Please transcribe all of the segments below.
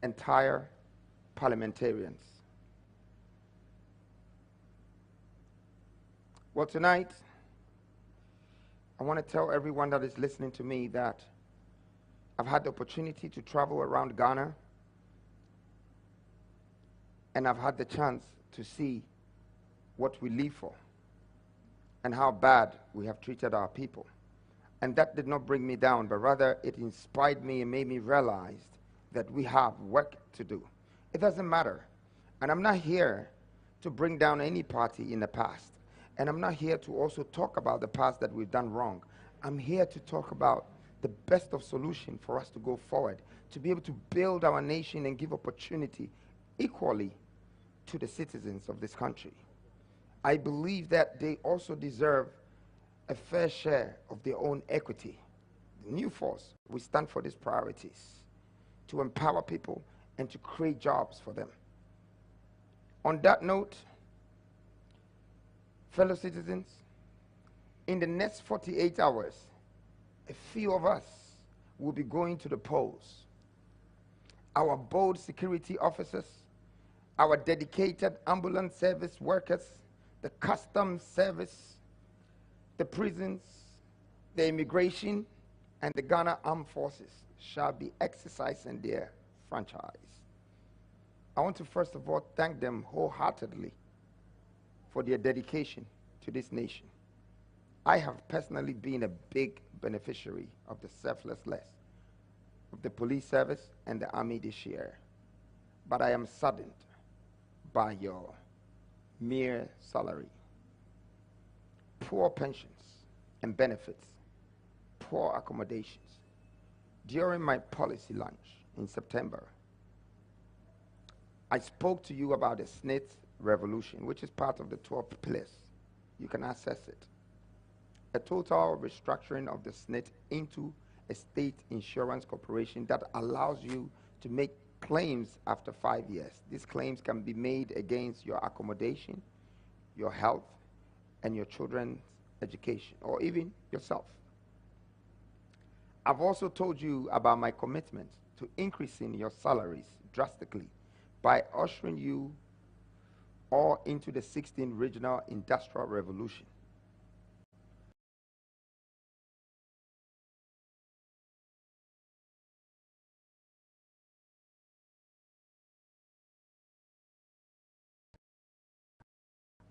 entire parliamentarians. Well, tonight, I want to tell everyone that is listening to me that I've had the opportunity to travel around Ghana, and I've had the chance to see what we live for and how bad we have treated our people. And that did not bring me down, but rather it inspired me and made me realize that we have work to do. It doesn't matter. And I'm not here to bring down any party in the past. And I'm not here to also talk about the past that we've done wrong. I'm here to talk about the best of solution for us to go forward, to be able to build our nation and give opportunity equally to the citizens of this country. I believe that they also deserve a fair share of their own equity. The new force, we stand for these priorities, to empower people and to create jobs for them. On that note, fellow citizens, in the next 48 hours, a few of us will be going to the polls. Our bold security officers, our dedicated ambulance service workers, the customs service, the prisons, the immigration, and the Ghana Armed Forces shall be exercising their franchise. I want to first of all thank them wholeheartedly for their dedication to this nation. I have personally been a big beneficiary of the selflessness of the police service and the army this year, but I am saddened by your mere salary, poor pensions and benefits, poor accommodations. During my policy lunch in September, I spoke to you about the SNIT revolution, which is part of the 12 pillars. You can access it. A total restructuring of the SNIT into a state insurance corporation that allows you to make claims after 5 years. These claims can be made against your accommodation, your health, and your children's education, or even yourself. I've also told you about my commitment to increasing your salaries drastically by ushering you all into the 16th Regional Industrial Revolution.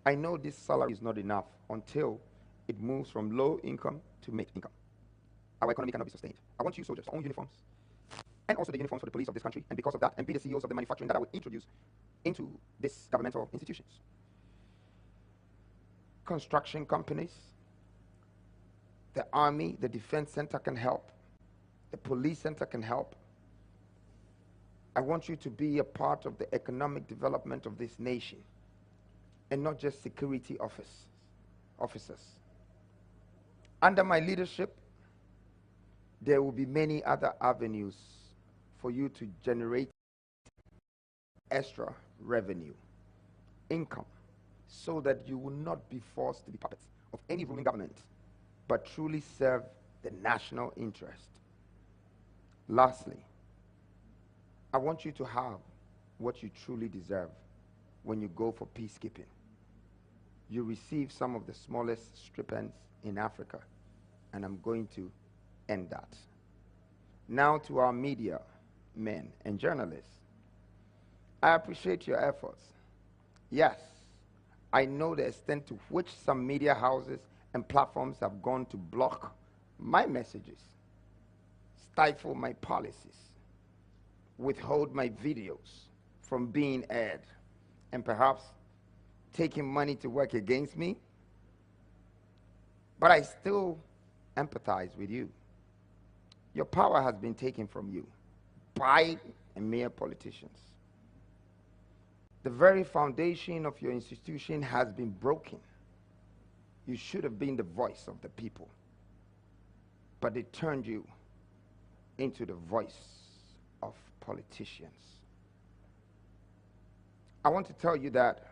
I know this salary is not enough until it moves from low income to mid income. Our economy cannot be sustained. I want you soldiers to own uniforms, and also the uniforms for the police of this country, and because of that, and be the CEOs of the manufacturing that I will introduce into these governmental institutions. Construction companies, the army, the defense center can help, the police center can help. I want you to be a part of the economic development of this nation, and not just security officers. Under my leadership, there will be many other avenues for you to generate extra revenue, income, so that you will not be forced to be puppets of any ruling government, but truly serve the national interest. Lastly, I want you to have what you truly deserve when you go for peacekeeping. You receive some of the smallest stipends in Africa, and I'm going to end that. Now to our media men and journalists. I appreciate your efforts. Yes, I know the extent to which some media houses and platforms have gone to block my messages, stifle my policies, withhold my videos from being aired, and perhaps taking money to work against me. But I still empathize with you. Your power has been taken from you by mere politicians. The very foundation of your institution has been broken. You should have been the voice of the people, but they turned you into the voice of politicians. I want to tell you that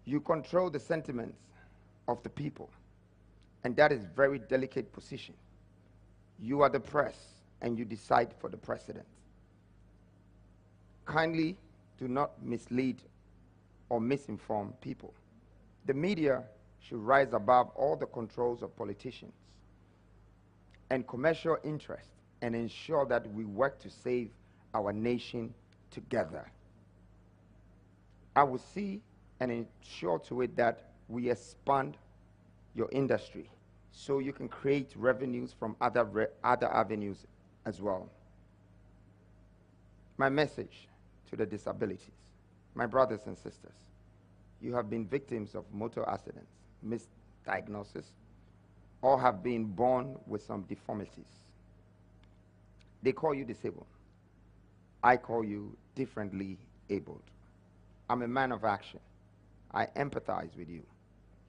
you control the sentiments of the people, and that is a very delicate position. You are the press, and you decide for the president. Kindly do not mislead or misinform people. The media should rise above all the controls of politicians and commercial interests and ensure that we work to save our nation together. I will see and ensure to it that we expand your industry so you can create revenues from other avenues as well. My message to the disabilities, my brothers and sisters, you have been victims of motor accidents, misdiagnosis, or have been born with some deformities. They call you disabled. I call you differently abled. I'm a man of action. I empathize with you.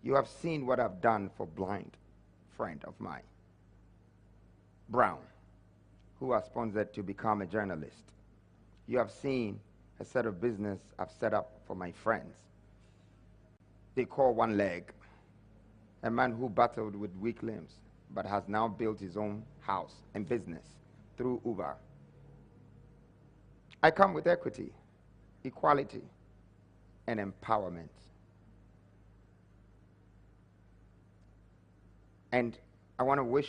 You have seen what I've done for blind friend of mine, Brown, who has sponsored to become a journalist. You have seen a set of business I've set up for my friends. They call one leg, a man who battled with weak limbs but has now built his own house and business through Uber. I come with equity, equality, and empowerment. And I want to wish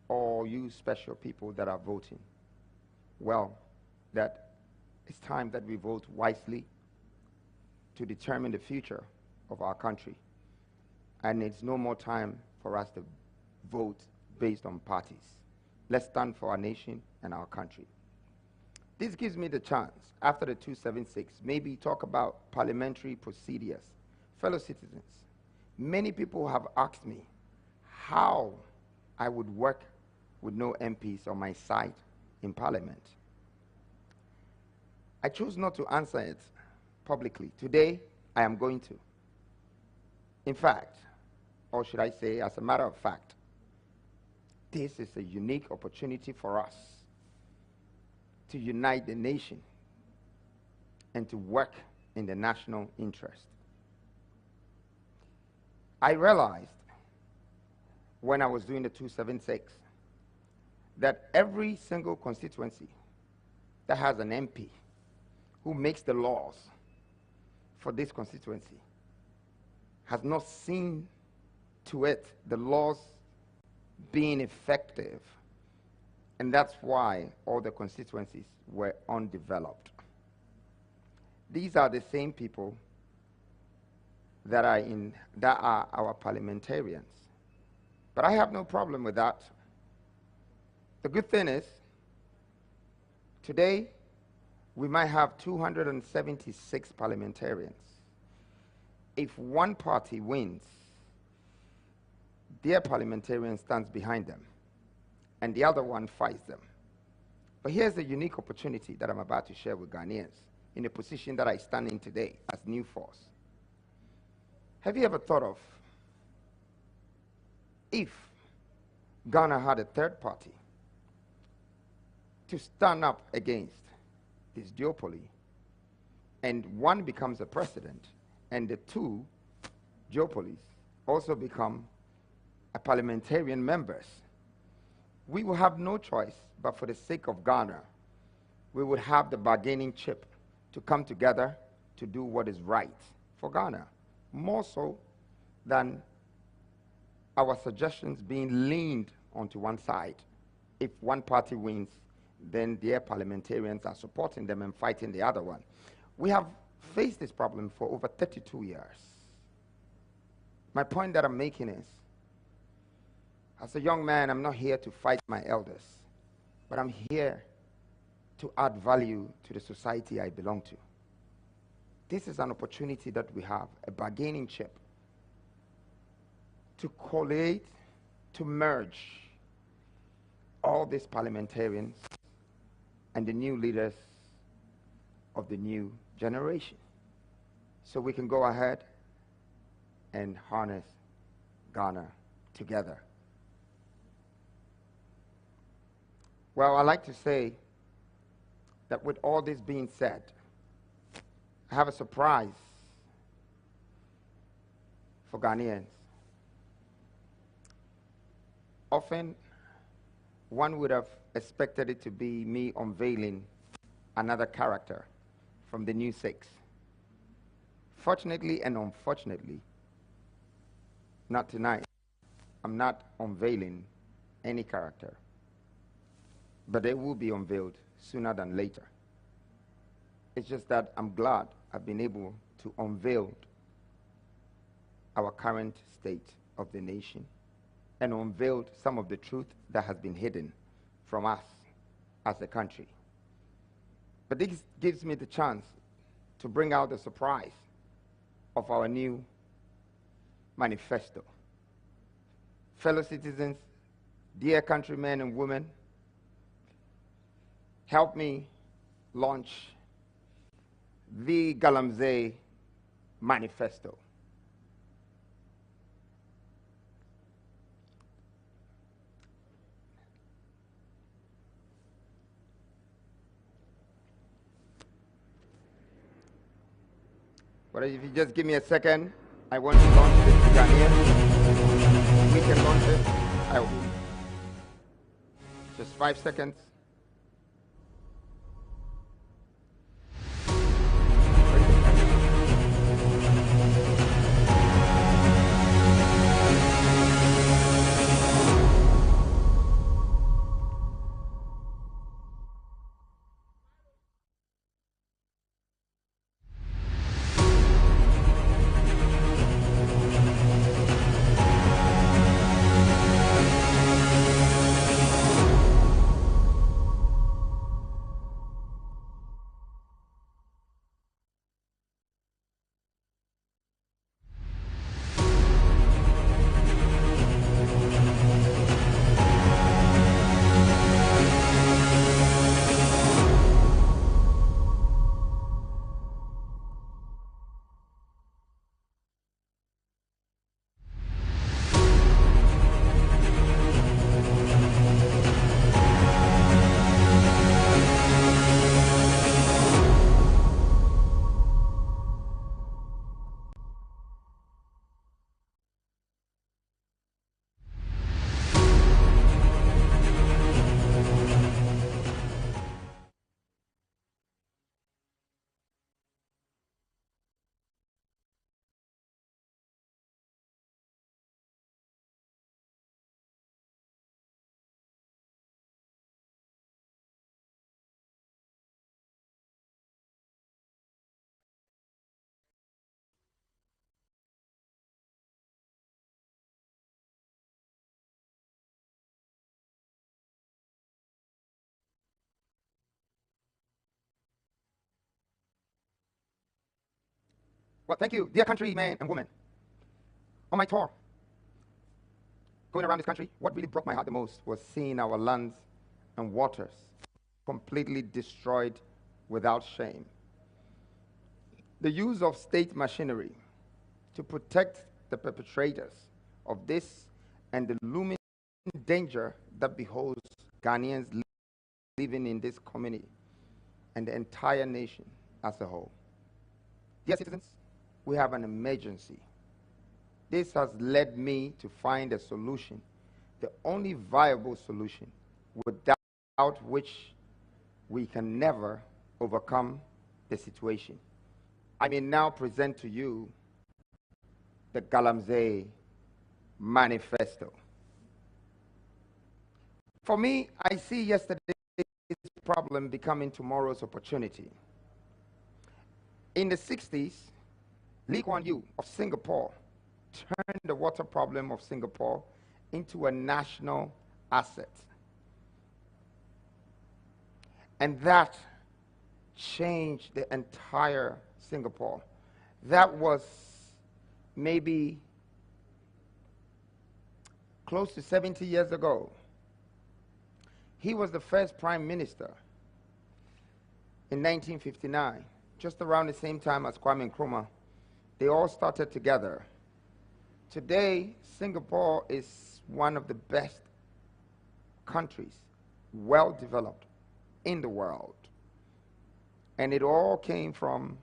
all you special people that are voting, well, that it's time that we vote wisely to determine the future of our country. And it's no more time for us to vote based on parties. Let's stand for our nation and our country. This gives me the chance, after the 276, maybe talk about parliamentary procedures. Fellow citizens, many people have asked me how I would work with no MPs on my side in Parliament. I choose not to answer it publicly. Today, I am going to. In fact, or should I say, as a matter of fact, this is a unique opportunity for us to unite the nation and to work in the national interest. I realized when I was doing the 276 that every single constituency that has an MP who makes the laws for this constituency has not seen to it the laws being effective, and that's why all the constituencies were undeveloped. These are the same people that are our parliamentarians. But I have no problem with that. The good thing is, today we might have 276 parliamentarians. If one party wins, their parliamentarian stands behind them, and the other one fights them. But here's a unique opportunity that I'm about to share with Ghanaians in a position that I stand in today as new force. Have you ever thought of if Ghana had a third party to stand up against this duopoly, and one becomes a president, and the two duopolies also become a parliamentarian members? We will have no choice, but for the sake of Ghana, we would have the bargaining chip to come together to do what is right for Ghana, more so than our suggestions being leaned onto one side. If one party wins, then their parliamentarians are supporting them and fighting the other one. We have faced this problem for over 32 years. My point that I'm making is, as a young man, I'm not here to fight my elders, but I'm here to add value to the society I belong to. This is an opportunity that we have, a bargaining chip, to collate, to merge all these parliamentarians and the new leaders of the new generation, so we can go ahead and harness Ghana together. Well, I like to say that with all this being said, I have a surprise for Ghanaians. Often, one would have expected it to be me unveiling another character from the new 6. Fortunately and unfortunately, not tonight, I'm not unveiling any character, but they will be unveiled sooner than later. It's just that I'm glad I've been able to unveil our current state of the nation and unveiled some of the truth that has been hidden from us as a country. But this gives me the chance to bring out the surprise of our new manifesto. Fellow citizens, dear countrymen and women, help me launch the Galamsey Manifesto. But if you just give me a second, I want to launch this to Ghanaians. We can launch it. I will. Just 5 seconds. Well, thank you, dear countrymen and women. On my tour, going around this country, what really broke my heart the most was seeing our lands and waters completely destroyed without shame. The use of state machinery to protect the perpetrators of this and the looming danger that beholds Ghanaians living in this community and the entire nation as a whole. Dear citizens, we have an emergency. This has led me to find a solution, the only viable solution, without which we can never overcome the situation. I may now present to you the Galamsey Manifesto. For me, I see yesterday's problem becoming tomorrow's opportunity. In the 60s, Lee Kuan Yew of Singapore turned the water problem of Singapore into a national asset. And that changed the entire Singapore. That was maybe close to 70 years ago. He was the first prime minister in 1959, just around the same time as Kwame Nkrumah. They all started together. Today, Singapore is one of the best countries, well developed in the world. And it all came from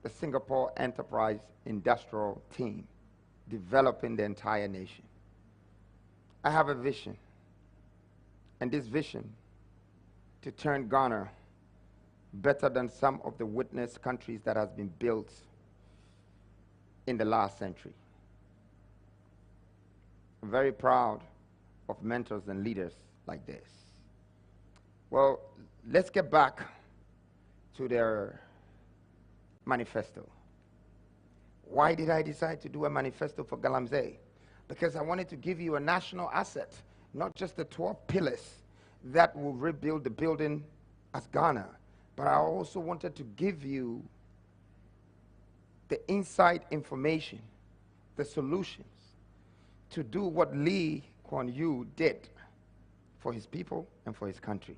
the Singapore Enterprise Industrial Team, developing the entire nation. I have a vision, and this vision to turn Ghana better than some of the witness countries that has been built in the last century. I'm very proud of mentors and leaders like this. Well, let's get back to their manifesto. Why did I decide to do a manifesto for Galamsey? Because I wanted to give you a national asset, not just the 12 pillars that will rebuild the building as Ghana, but I also wanted to give you the inside information, the solutions to do what Lee Kuan Yew did for his people and for his country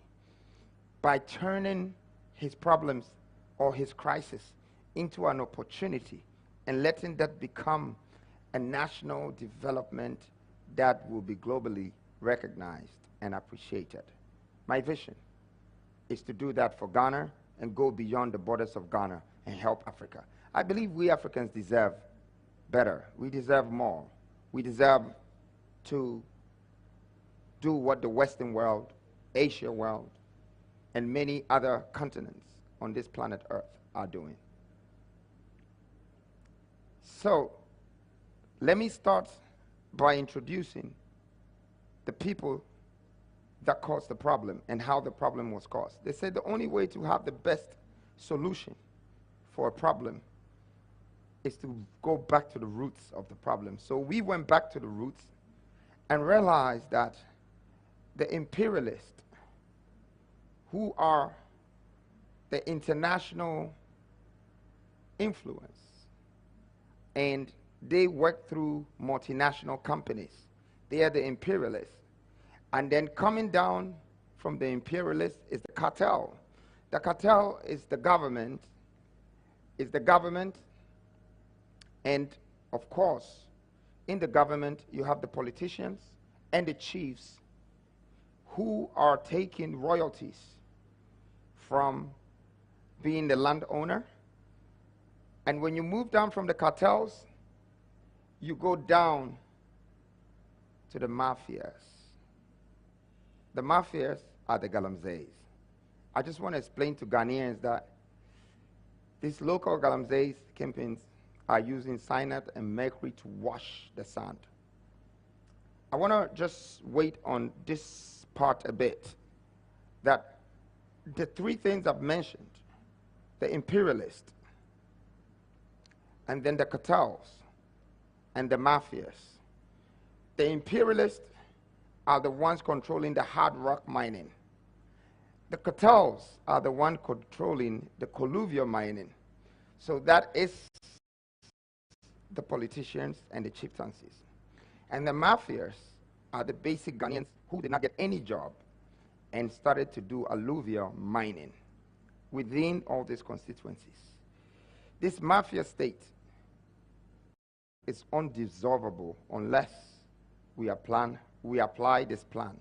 by turning his problems or his crisis into an opportunity and letting that become a national development that will be globally recognized and appreciated. My vision is to do that for Ghana and go beyond the borders of Ghana and help Africa. I believe we Africans deserve better. We deserve more. We deserve to do what the Western world, Asia world, and many other continents on this planet Earth are doing. So, let me start by introducing the people that caused the problem and how the problem was caused. They said the only way to have the best solution for a problem is to go back to the roots of the problem. So we went back to the roots and realized that the imperialists, who are the international influence, and they work through multinational companies. They are the imperialists. And then coming down from the imperialists is the cartel. The cartel is the government, and of course, in the government, you have the politicians and the chiefs who are taking royalties from being the landowner. And when you move down from the cartels, you go down to the mafias. The mafias are the Galamseys. I just want to explain to Ghanaians that these local Galamseys campaigns are using cyanide and mercury to wash the sand. I want to just wait on this part a bit, that the three things I've mentioned, the imperialists, and then the cartels, and the mafias. The imperialists are the ones controlling the hard rock mining. The cartels are the ones controlling the colluvial mining. So that is the politicians and the chieftaincies. And the mafias are the basic Ghanaians who did not get any job and started to do alluvial mining within all these constituencies. This mafia state is undissolvable unless we apply this plan,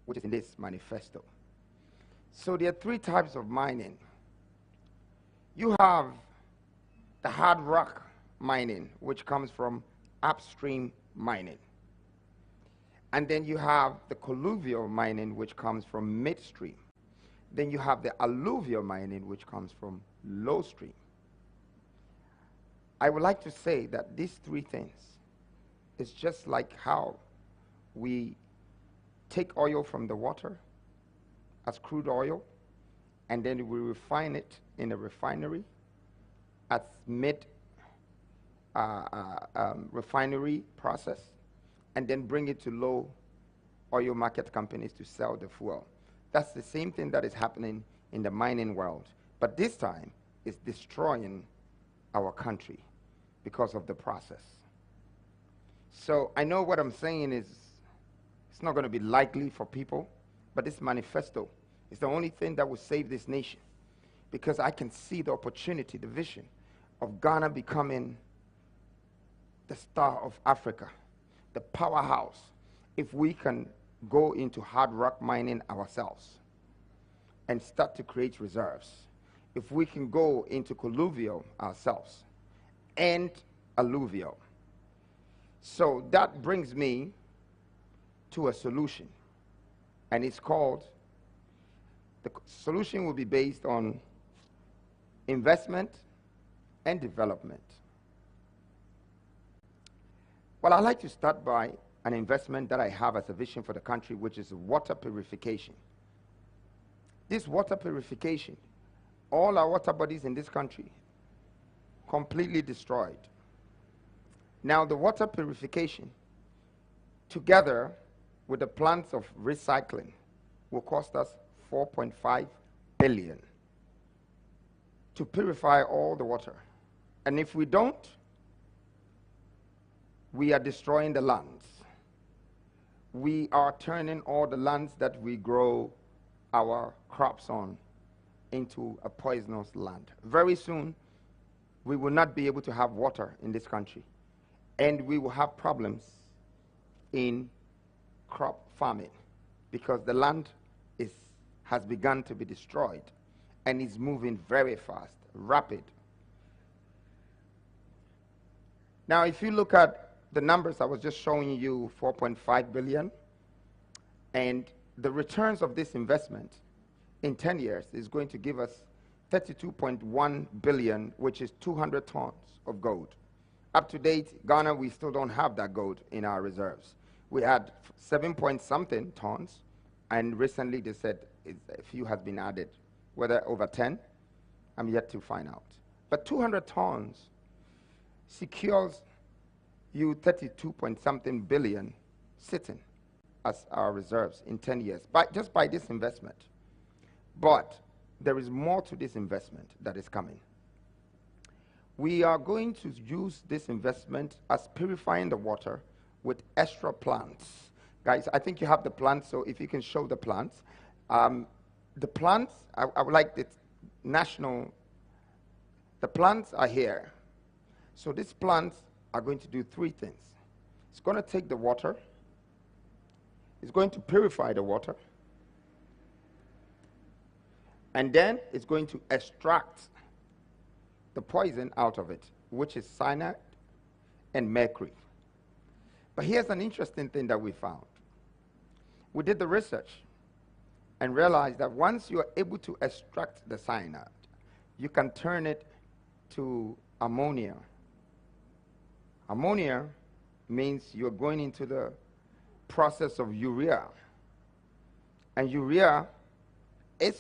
which is in this manifesto. So there are three types of mining. You have the hard rock mining, which comes from upstream mining. And then you have the colluvial mining, which comes from midstream. Then you have the alluvial mining, which comes from low stream. I would like to say that these three things is just like how we take oil from the water as crude oil, and then we refine it in a refinery as refinery process, and then bring it to low oil market companies to sell the fuel. That's the same thing that is happening in the mining world, but this time it's destroying our country because of the process. So I know what I'm saying is it's not going to be likely for people, but this manifesto is the only thing that will save this nation, because I can see the opportunity, the vision of Ghana becoming the star of Africa, the powerhouse, if we can go into hard rock mining ourselves and start to create reserves. If we can go into colluvial ourselves and alluvial. So that brings me to a solution, and it's called, the solution will be based on investment, and development. Well, I'd like to start by an investment that I have as a vision for the country, which is water purification. This water purification, all our water bodies in this country, completely destroyed. Now, the water purification, together with the plants of recycling, will cost us 4.5 billion to purify all the water. And if we don't, we are destroying the lands. We are turning all the lands that we grow our crops on into a poisonous land. Very soon, we will not be able to have water in this country, and we will have problems in crop farming because the land has begun to be destroyed and is moving very fast, rapid. Now, if you look at the numbers I was just showing you, 4.5 billion, and the returns of this investment in 10 years is going to give us 32.1 billion, which is 200 tons of gold. Up to date, Ghana, we still don't have that gold in our reserves. We had 7 point something tons, and recently they said a few has been added. Whether over 10, I'm yet to find out. But 200 tons secures you 32 point something billion sitting as our reserves in 10 years, just by this investment. But there is more to this investment that is coming. We are going to use this investment as purifying the water with extra plants. Guys, I think you have the plants, so if you can show the plants. The plants, I would like the plants are here. So these plants are going to do three things. It's going to take the water, it's going to purify the water, and then it's going to extract the poison out of it, which is cyanide and mercury. But here's an interesting thing that we found. We did the research and realized that once you are able to extract the cyanide, you can turn it to ammonia. Ammonia means you're going into the process of urea. And urea is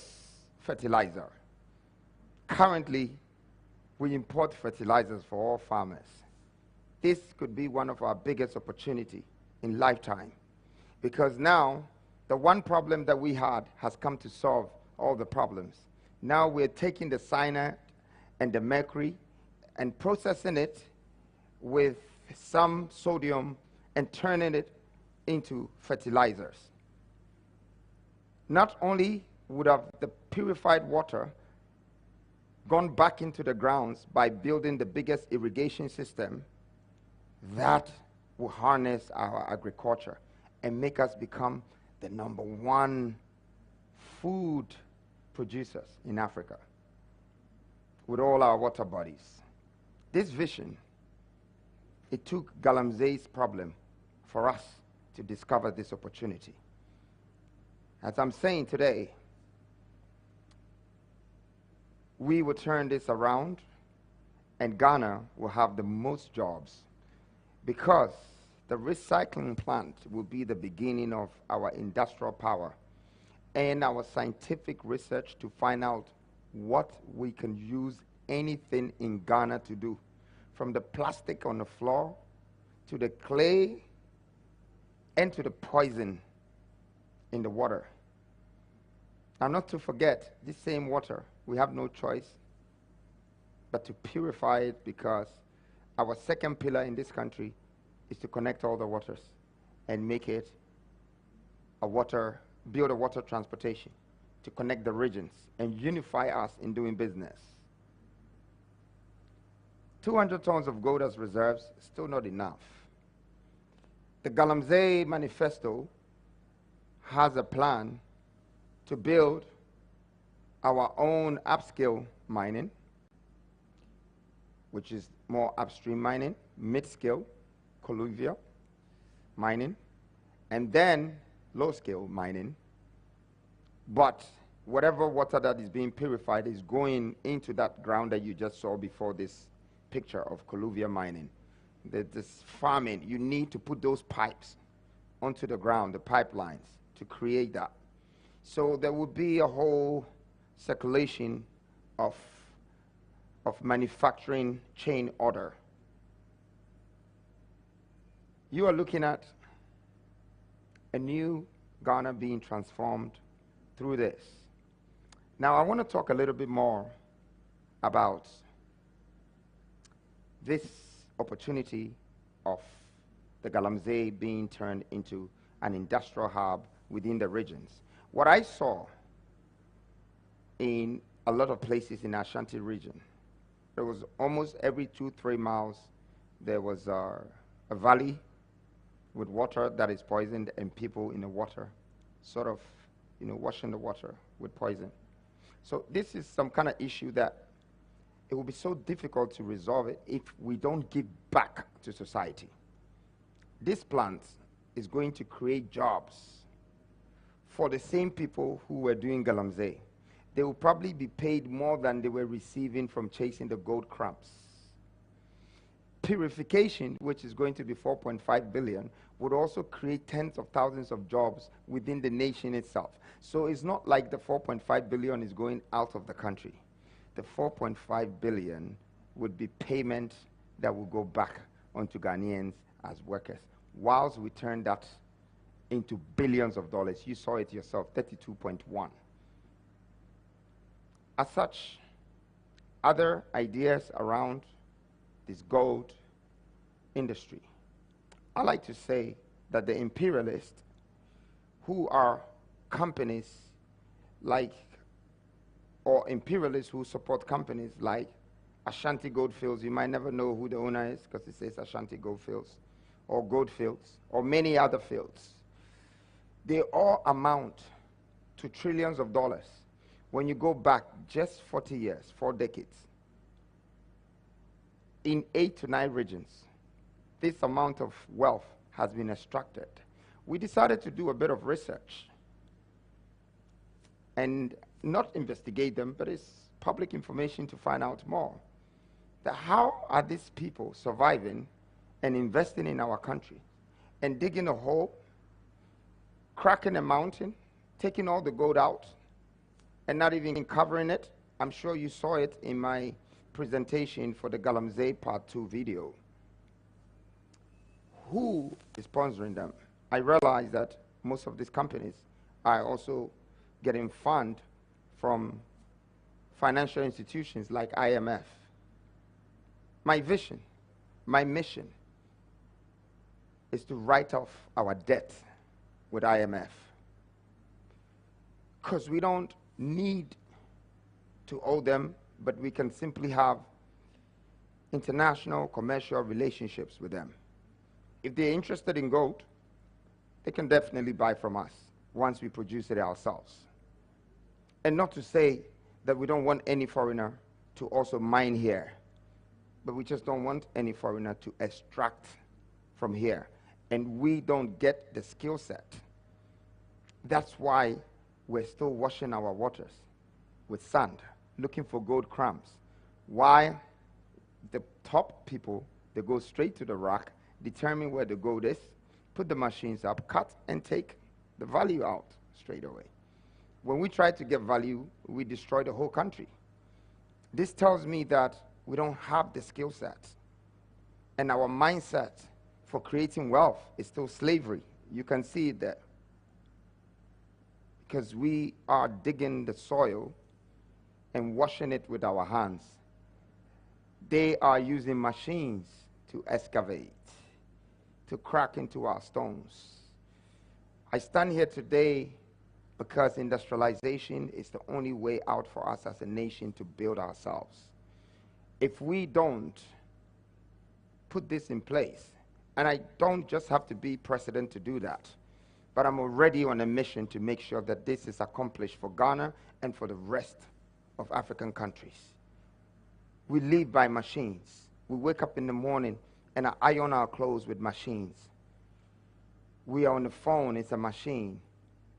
fertilizer. Currently, we import fertilizers for all farmers. This could be one of our biggest opportunities in lifetime, because now the one problem that we had has come to solve all the problems. Now we're taking the cyanide and the mercury and processing it with some sodium and turning it into fertilizers. Not only would have the purified water gone back into the grounds by building the biggest irrigation system that will harness our agriculture and make us become the #1 food producers in Africa with all our water bodies. This vision, it took Galamsey's problem for us to discover this opportunity. As I'm saying today, we will turn this around and Ghana will have the most jobs, because the recycling plant will be the beginning of our industrial power and our scientific research to find out what we can use anything in Ghana to do, from the plastic on the floor to the clay and to the poison in the water. Now, not to forget, this same water, we have no choice but to purify it, because our second pillar in this country is to connect all the waters and make it build a water transportation to connect the regions and unify us in doing business. 200 tons of gold as reserves, still not enough. The Galamsey Manifesto has a plan to build our own upscale mining, which is more upstream mining, mid-scale, colluvial mining, and then low-scale mining. But whatever water that is being purified is going into that ground that you just saw before this picture of colluvial mining. This farming, you need to put those pipes onto the ground, the pipelines, to create that. So there will be a whole circulation of manufacturing chain order. You are looking at a new Ghana being transformed through this. Now I want to talk a little bit more about this opportunity of the Galamsey being turned into an industrial hub within the regions. What I saw in a lot of places in Ashanti region, there was almost every 2-3 miles, there was a valley with water that is poisoned and people in the water, sort of, washing the water with poison. So this is some kind of issue that it will be so difficult to resolve it if we don't give back to society. This plant is going to create jobs for the same people who were doing Galamsey. They will probably be paid more than they were receiving from chasing the gold crumbs. Purification, which is going to be 4.5 billion, would also create tens of thousands of jobs within the nation itself. So it's not like the 4.5 billion is going out of the country. The 4.5 billion would be payment that will go back onto Ghanaians as workers, whilst we turn that into billions of dollars. You saw it yourself, 32.1. As such, other ideas around this gold industry, I like to say that the imperialists, who are companies like, or imperialists who support companies like Ashanti Goldfields, you might never know who the owner is because it says Ashanti Goldfields, or Goldfields, or many other fields. They all amount to trillions of dollars. When you go back just 40 years, 4 decades, in 8 to 9 regions, this amount of wealth has been extracted. We decided to do a bit of research and not investigate them, but it's public information to find out more. That how are these people surviving and investing in our country and digging a hole, cracking a mountain, taking all the gold out, and not even covering it? I'm sure you saw it in my presentation for the Galamsey Part 2 video. Who is sponsoring them? I realize that most of these companies are also getting funds from financial institutions like IMF. My vision, my mission is to write off our debt with IMF, because we don't need to owe them, but we can simply have international commercial relationships with them. If they're interested in gold, they can definitely buy from us once we produce it ourselves. And not to say that we don't want any foreigner to also mine here, but we just don't want any foreigner to extract from here. And we don't get the skill set. That's why we're still washing our waters with sand, looking for gold crumbs. Why the top people, they go straight to the rock, determine where the gold is, put the machines up, cut, and take the value out straight away. When we try to get value, we destroy the whole country. This tells me that we don't have the skill set, and our mindset for creating wealth is still slavery. You can see it there. Because we are digging the soil and washing it with our hands. They are using machines to excavate, to crack into our stones. I stand here today because industrialization is the only way out for us as a nation to build ourselves. If we don't put this in place, and I don't just have to be president to do that, but I'm already on a mission to make sure that this is accomplished for Ghana and for the rest of African countries. We live by machines. We wake up in the morning and iron our clothes with machines. We are on the phone, it's a machine.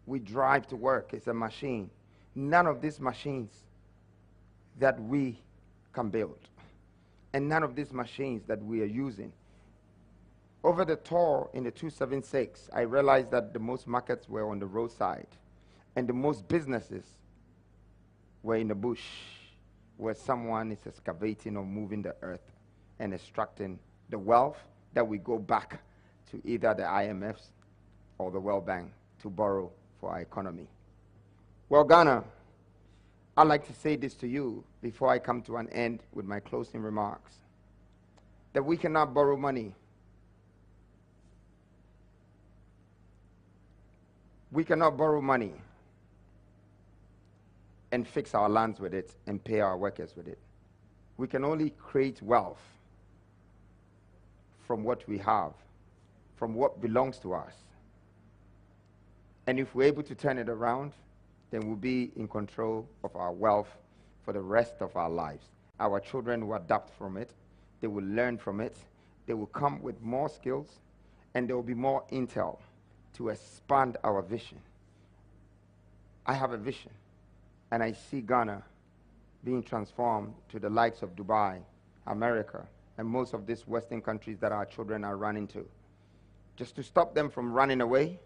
We drive to work, it's a machine. none of these machines that we can build, and none of these machines that we are using. Over the tour in the 276, I realized that the most markets were on the roadside, and the most businesses were in the bush, where someone is excavating or moving the earth and extracting the wealth that we go back to either the IMFs or the World Bank to borrow for our economy. Well, Ghana, I'd like to say this to you before I come to an end with my closing remarks, that we cannot borrow money. We cannot borrow money and fix our lands with it and pay our workers with it. We can only create wealth from what we have, from what belongs to us. And if we're able to turn it around, then we'll be in control of our wealth for the rest of our lives. Our children will adapt from it, they will learn from it, they will come with more skills, and there will be more intel to expand our vision. I have a vision, and I see Ghana being transformed to the likes of Dubai, America, and most of these Western countries that our children are running to, just to stop them from running away,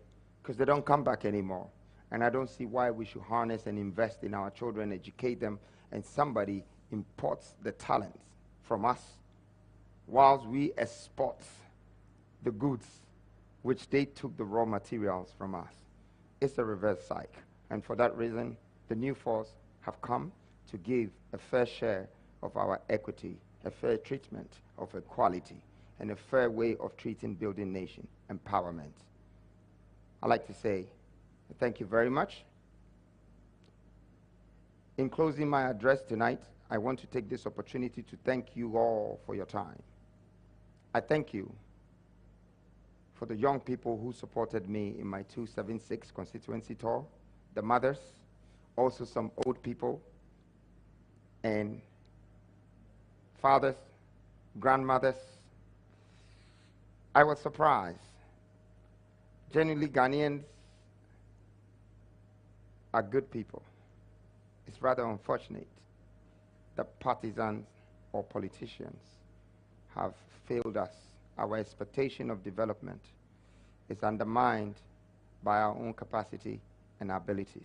because they don't come back anymore. And I don't see why we should harness and invest in our children, educate them, and somebody imports the talents from us whilst we export the goods which they took the raw materials from us. It's a reverse cycle. And for that reason, the new force have come to give a fair share of our equity, a fair treatment of equality, and a fair way of treating building nation empowerment. I'd like to say thank you very much. In closing my address tonight, I want to take this opportunity to thank you all for your time. I thank you for the young people who supported me in my 276 constituency tour, the mothers, also some old people, and fathers, grandmothers. I was surprised. Genuinely, Ghanaians are good people. It's rather unfortunate that partisans or politicians have failed us. Our expectation of development is undermined by our own capacity and abilities.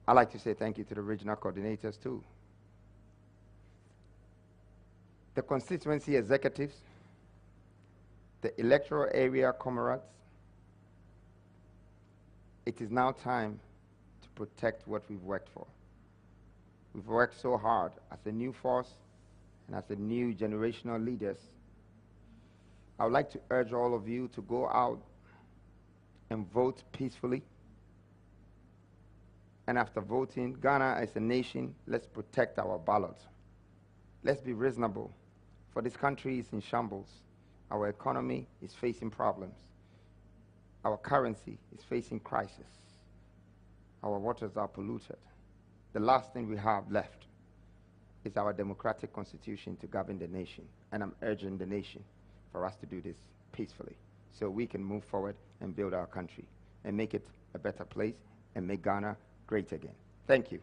I'd like to say thank you to the regional coordinators too. The constituency executives, the electoral area comrades. It is now time to protect what we've worked for. We've worked so hard as a new force and as a new generational leaders. I would like to urge all of you to go out and vote peacefully. And after voting, Ghana as a nation, let's protect our ballot. Let's be reasonable, for this country is in shambles. Our economy is facing problems. Our currency is facing crisis. Our waters are polluted. The last thing we have left is our democratic constitution to govern the nation. And I'm urging the nation for us to do this peacefully so we can move forward and build our country and make it a better place and make Ghana great again. Thank you.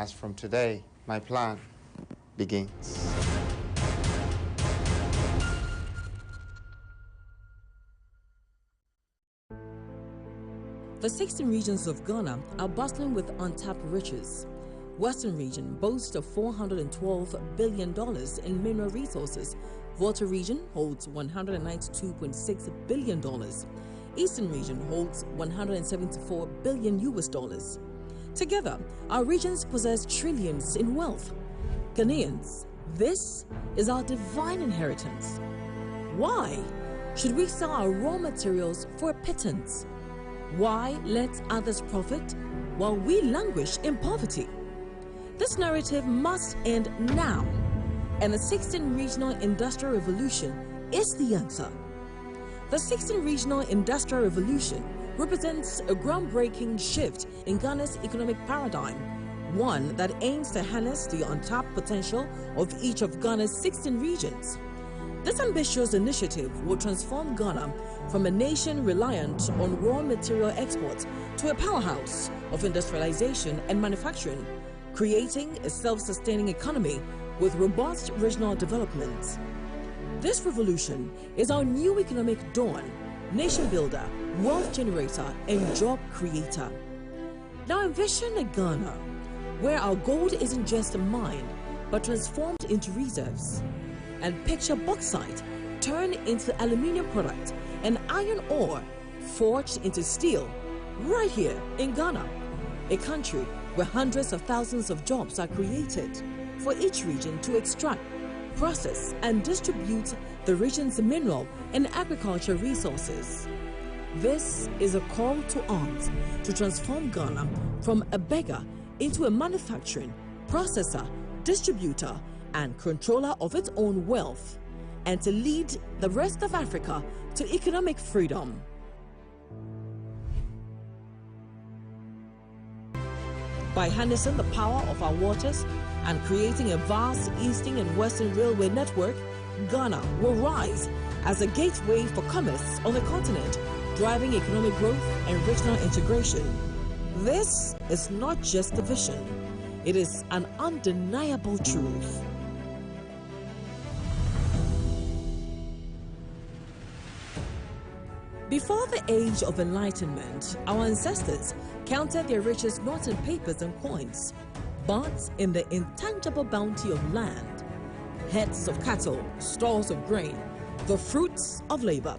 As from today, my plan begins. The 16 regions of Ghana are bustling with untapped riches. Western region boasts of $412 billion in mineral resources. Volta region holds $192.6 billion. Eastern region holds $174 billion US. Together, our regions possess trillions in wealth. Ghanaians, this is our divine inheritance. Why should we sell our raw materials for a pittance? Why let others profit while we languish in poverty? This narrative must end now, and the 16th Regional Industrial Revolution is the answer. The 16th Regional Industrial Revolution represents a groundbreaking shift in Ghana's economic paradigm, one that aims to harness the untapped potential of each of Ghana's 16 regions. This ambitious initiative will transform Ghana from a nation reliant on raw material exports to a powerhouse of industrialization and manufacturing, creating a self-sustaining economy with robust regional development. This revolution is our new economic dawn, nation builder, wealth generator, and job creator. Now envision a Ghana where our gold isn't just mined, but transformed into reserves. And picture bauxite turned into aluminium product and iron ore forged into steel right here in Ghana, a country where hundreds of thousands of jobs are created for each region to extract, process, and distribute the region's mineral and agriculture resources. This is a call to arms to transform Ghana from a beggar into a manufacturing, processor, distributor, and controller of its own wealth, and to lead the rest of Africa to economic freedom. By harnessing the power of our waters and creating a vast eastern and western railway network, Ghana will rise as a gateway for commerce on the continent, driving economic growth and regional integration. This is not just a vision, it is an undeniable truth. Before the age of enlightenment, our ancestors counted their riches not in papers and coins, but in the intangible bounty of land, herds of cattle, stores of grain, the fruits of labor.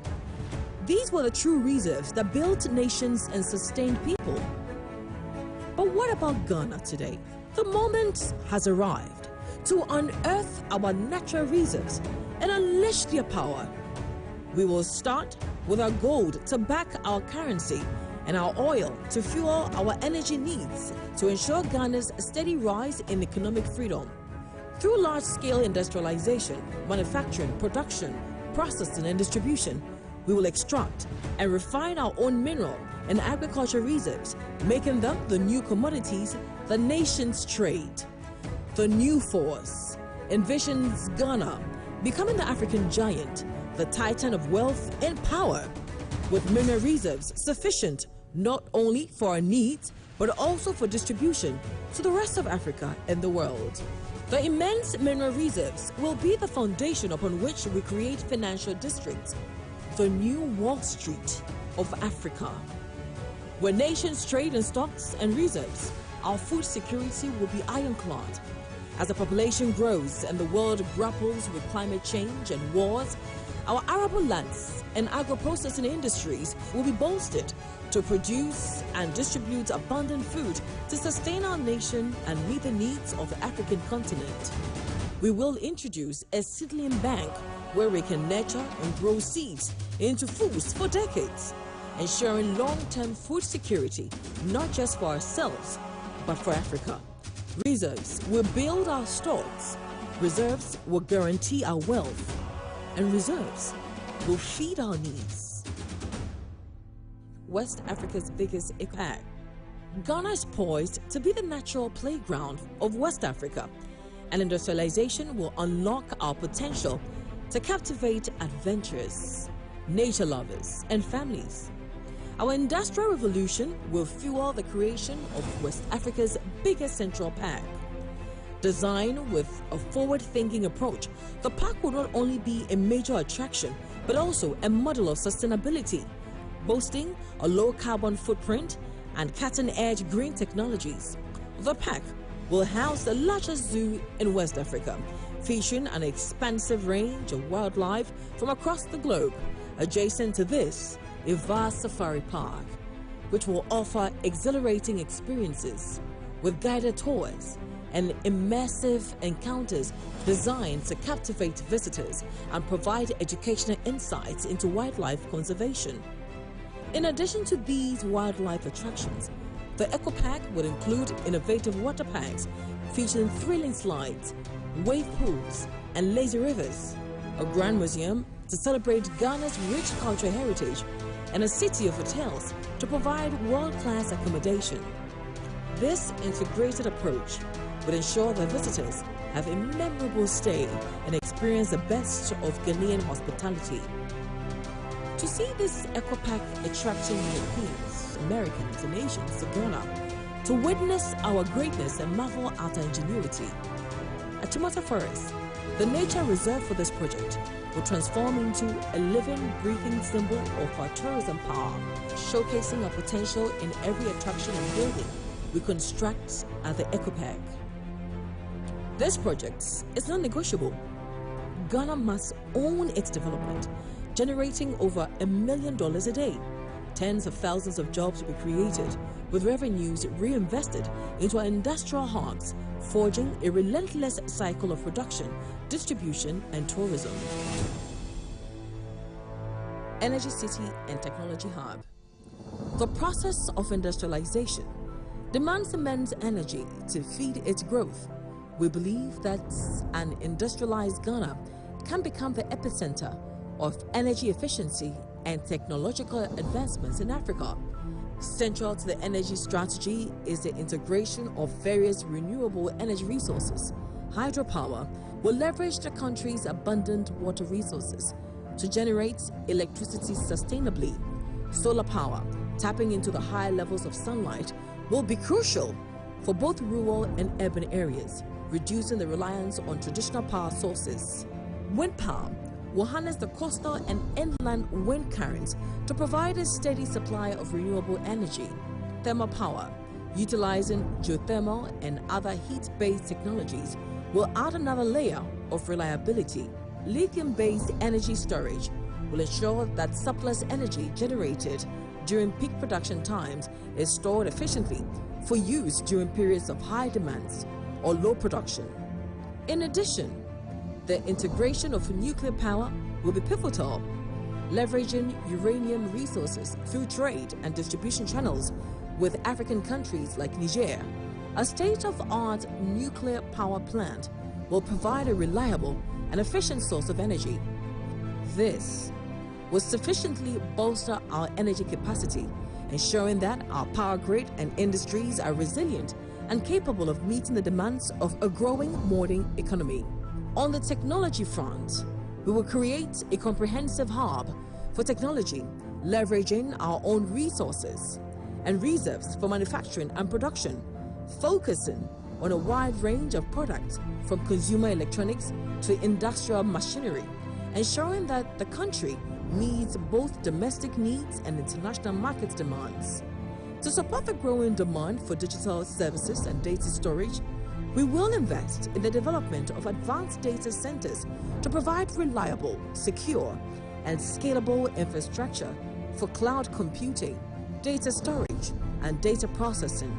These were the true reserves that built nations and sustained people. But what about Ghana today? The moment has arrived to unearth our natural reserves and unleash their power. We will start with our gold to back our currency and our oil to fuel our energy needs to ensure Ghana's steady rise in economic freedom. Through large-scale industrialization, manufacturing, production, processing, and distribution, we will extract and refine our own mineral and agriculture reserves, making them the new commodities the nations trade. The new force envisions Ghana becoming the African giant, the titan of wealth and power, with mineral reserves sufficient not only for our needs, but also for distribution to the rest of Africa and the world. The immense mineral reserves will be the foundation upon which we create financial districts, the new Wall Street of Africa. Where nations trade in stocks and reserves, our food security will be ironclad. As the population grows and the world grapples with climate change and wars, our arable lands and agro-processing industries will be bolstered to produce and distribute abundant food to sustain our nation and meet the needs of the African continent. We will introduce a seedling bank where we can nurture and grow seeds into foods for decades, ensuring long-term food security, not just for ourselves, but for Africa. Reserves will build our stocks, reserves will guarantee our wealth, and reserves will feed our needs. West Africa's biggest economy. Ghana is poised to be the natural playground of West Africa, and industrialization will unlock our potential to captivate adventurers, nature lovers, and families. Our industrial revolution will fuel the creation of West Africa's biggest central park. Designed with a forward-thinking approach, the park will not only be a major attraction, but also a model of sustainability, boasting a low carbon footprint and cutting-edge green technologies. The park will house the largest zoo in West Africa, featuring an expansive range of wildlife from across the globe. Adjacent to this, a vast safari park, which will offer exhilarating experiences with guided tours and immersive encounters designed to captivate visitors and provide educational insights into wildlife conservation. In addition to these wildlife attractions, the Eco Park would include innovative water parks featuring thrilling slides, wave pools, and lazy rivers, a grand museum to celebrate Ghana's rich cultural heritage, and a city of hotels to provide world-class accommodation. This integrated approach would ensure that visitors have a memorable stay and experience the best of Ghanaian hospitality. To see this Eco Park attracting Europeans, Americans, and Asians to Ghana, to witness our greatness and marvel at our ingenuity. At Tomato Forest, the nature reserve for this project will transform into a living, breathing symbol of our tourism power, showcasing our potential in every attraction and building we construct at the Eco Park. This project is non-negotiable. Ghana must own its development, generating over $1 million a day. Tens of thousands of jobs will be created, with revenues reinvested into our industrial hubs, forging a relentless cycle of production, distribution, and tourism. Energy City and Technology Hub. The process of industrialization demands immense energy to feed its growth. We believe that an industrialized Ghana can become the epicenter of energy efficiency and technological advancements in Africa. Central to the energy strategy is the integration of various renewable energy resources. Hydropower will leverage the country's abundant water resources to generate electricity sustainably. Solar power, tapping into the high levels of sunlight, will be crucial for both rural and urban areas, reducing the reliance on traditional power sources. Wind power will harness the coastal and inland wind currents to provide a steady supply of renewable energy. Thermal power, utilizing geothermal and other heat-based technologies, will add another layer of reliability. Lithium-based energy storage will ensure that surplus energy generated during peak production times is stored efficiently for use during periods of high demands or low production. In addition, the integration of nuclear power will be pivotal, leveraging uranium resources through trade and distribution channels with African countries like Niger. A state-of-the-art nuclear power plant will provide a reliable and efficient source of energy. This will sufficiently bolster our energy capacity, ensuring that our power grid and industries are resilient and capable of meeting the demands of a growing modern economy. On the technology front, we will create a comprehensive hub for technology, leveraging our own resources and reserves for manufacturing and production, focusing on a wide range of products from consumer electronics to industrial machinery, ensuring that the country meets both domestic needs and international market demands. To support the growing demand for digital services and data storage, we will invest in the development of advanced data centers to provide reliable, secure, and scalable infrastructure for cloud computing, data storage, and data processing.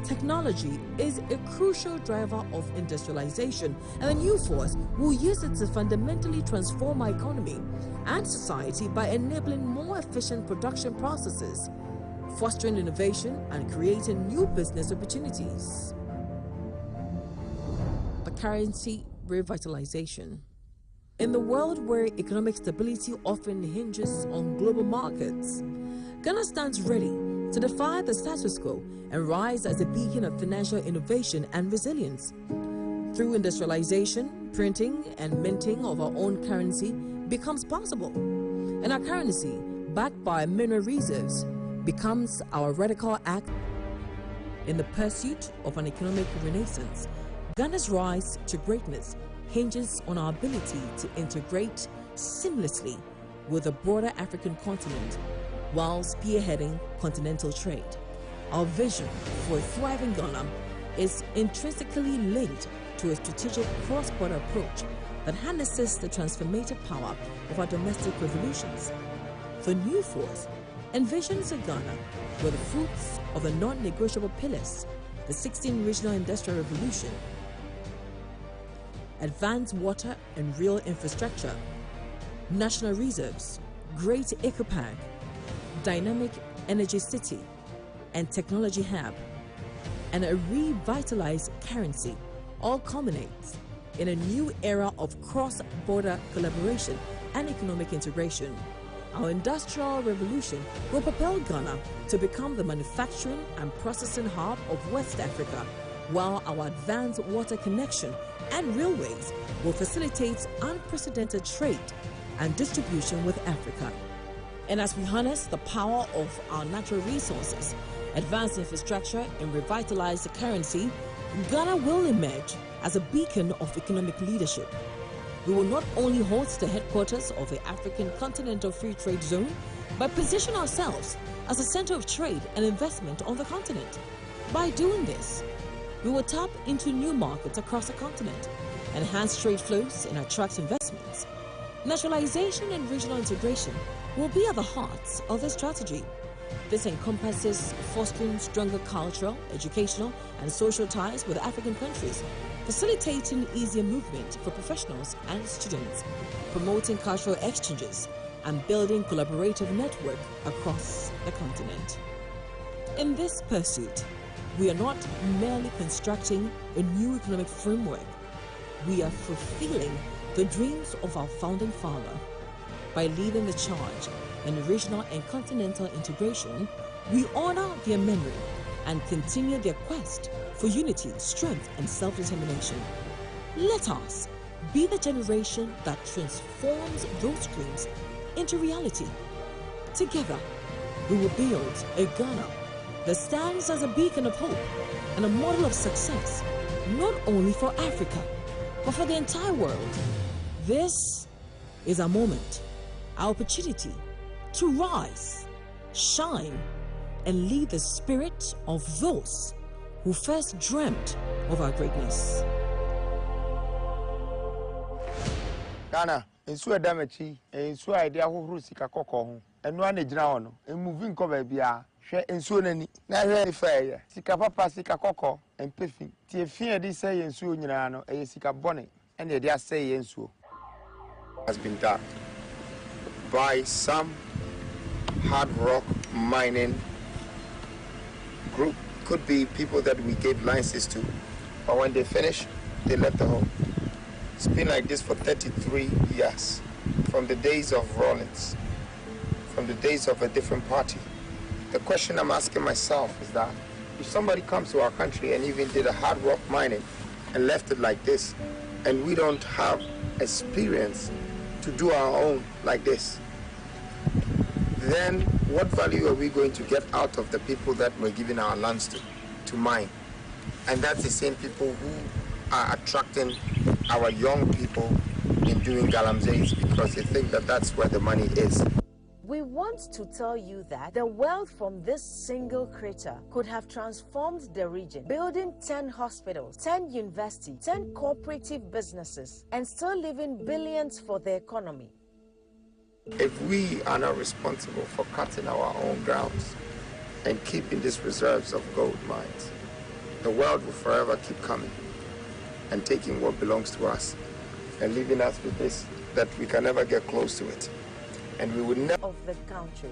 Technology is a crucial driver of industrialization, and the new force will use it to fundamentally transform our economy and society by enabling more efficient production processes, fostering innovation, and creating new business opportunities. The currency revitalization. In the world where economic stability often hinges on global markets, Ghana stands ready to defy the status quo and rise as a beacon of financial innovation and resilience. Through industrialization, printing and minting of our own currency becomes possible, and our currency, backed by mineral reserves, becomes our radical act in the pursuit of an economic renaissance. Ghana's rise to greatness hinges on our ability to integrate seamlessly with the broader African continent while spearheading continental trade. Our vision for a thriving Ghana is intrinsically linked to a strategic cross-border approach that harnesses the transformative power of our domestic revolutions. The new force envisions a Ghana where the fruits of the non-negotiable pillars, the 16 regional industrial revolution, advanced water and rail infrastructure, national reserves, great ecopark, dynamic energy city and technology hub, and a revitalized currency all culminates in a new era of cross-border collaboration and economic integration. Our industrial revolution will propel Ghana to become the manufacturing and processing hub of West Africa, while our advanced water connection and railways will facilitate unprecedented trade and distribution with Africa. And as we harness the power of our natural resources, advanced infrastructure, and revitalize the currency, Ghana will emerge as a beacon of economic leadership. We will not only host the headquarters of the African Continental Free Trade Zone, but position ourselves as a center of trade and investment on the continent. By doing this, we will tap into new markets across the continent, enhance trade flows, and attract investments. Nationalization and regional integration will be at the heart of the strategy. This encompasses fostering stronger cultural, educational, and social ties with African countries, facilitating easier movement for professionals and students, promoting cultural exchanges, and building collaborative network across the continent. In this pursuit, we are not merely constructing a new economic framework. We are fulfilling the dreams of our founding father. By leading the charge in regional and continental integration, we honor their memory and continue their quest for unity, strength, and self-determination. Let us be the generation that transforms those dreams into reality. Together, we will build a Ghana that stands as a beacon of hope and a model of success, not only for Africa, but for the entire world. This is our moment, our opportunity to rise, shine, and lead the spirit of those who first dreamt of our greatness. Ghana, ensu edamachi, ensu idea ho sika kokko ho. Enu ane gina ho no. Moving nko ba bia, hwe ensu nani. Na hwe ife sika papa sika kokko, empefi. Tie fie di say ensu nyina no, sika bone. Ene dia say ensu has been done by some hard rock mining group. Could be people that we gave licenses to, but when they finished, they left the home. It's been like this for 33 years, from the days of Rawlings, from the days of a different party. The question I'm asking myself is that if somebody comes to our country and even did a hard rock mining and left it like this, and we don't have experience to do our own like this, then what value are we going to get out of the people that we're giving our lands to mine? And that's the same people who are attracting our young people in doing galamseys because they think that that's where the money is. We want to tell you that the wealth from this single crater could have transformed the region, building 10 hospitals, 10 universities, 10 cooperative businesses, and still leaving billions for the economy. If we are not responsible for cutting our own grounds and keeping these reserves of gold mines, the world will forever keep coming and taking what belongs to us and leaving us with this, that we can never get close to it. And we would never of the country.